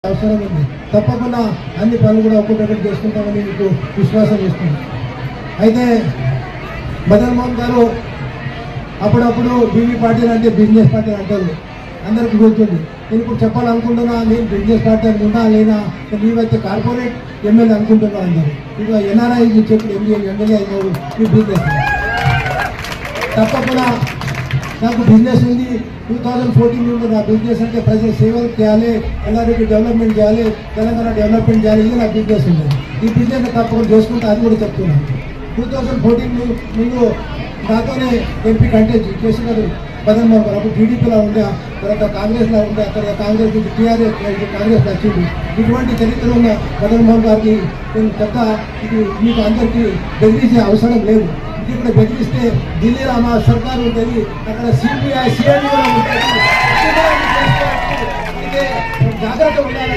అవసరం ఉంది. తప్పకుండా అన్ని పనులు కూడా ఒక్కొక్కటి చేసుకుంటామని మీకు విశ్వాసం ఇస్తుంది. అయితే మదన్ మోహన్ గారు అప్పుడప్పుడు బీవీ పార్టీలు అంటే బిజినెస్ పార్టీ అంటారు, అందరికీ గుర్తుంది. నేను ఇప్పుడు చెప్పాలనుకుంటున్నా, నేను బిజినెస్ పార్టీ అనుకుంటా లేనా నీవైతే కార్పొరేట్ ఎమ్మెల్యే అనుకుంటున్నా అందరు. ఇక ఎన్ఆర్ఐ చెప్పి ఎమ్మెల్యే అయినారు ఈ బిజినెస్. తప్పకుండా నాకు బిజినెస్ ఉంది. 2014 నుండి నా బిజినెస్ అంటే ప్రజల సేవలు చేయాలి, ఎల్లారెడ్డి డెవలప్మెంట్ చేయాలి, తెలంగాణ డెవలప్మెంట్ చేయాలి, ఇది నా బిజినెస్ ఉంది. ఈ బిజినెస్ తప్పకుండా చేసుకుంటే అది కూడా చెప్తున్నాను. 2014 ముందు నాతోనే ఎంపీ కంటెస్ట్ చేసినారు మదన్ మోహన్ గారు. అప్పుడు టీడీపీలో ఉండే, తర్వాత కాంగ్రెస్లో ఉండే, తర్వాత కాంగ్రెస్ నుంచి టీఆర్ఎస్ కాంగ్రెస్ వచ్చింది. ఇటువంటి చరిత్ర ఉన్న మదన్ మోహన్ గారికి నేను చెప్తా, ఇది మీకు అందరికీ బెదిరించే అవసరం లేదు. ఇది కూడా బెదిరిస్తే ఢిల్లీలో మా సర్కారు ఉంటుంది, అక్కడ సిబిఐ సిఐడి కూడా ఉంటుంది. జాగ్రత్త ఉండాలి.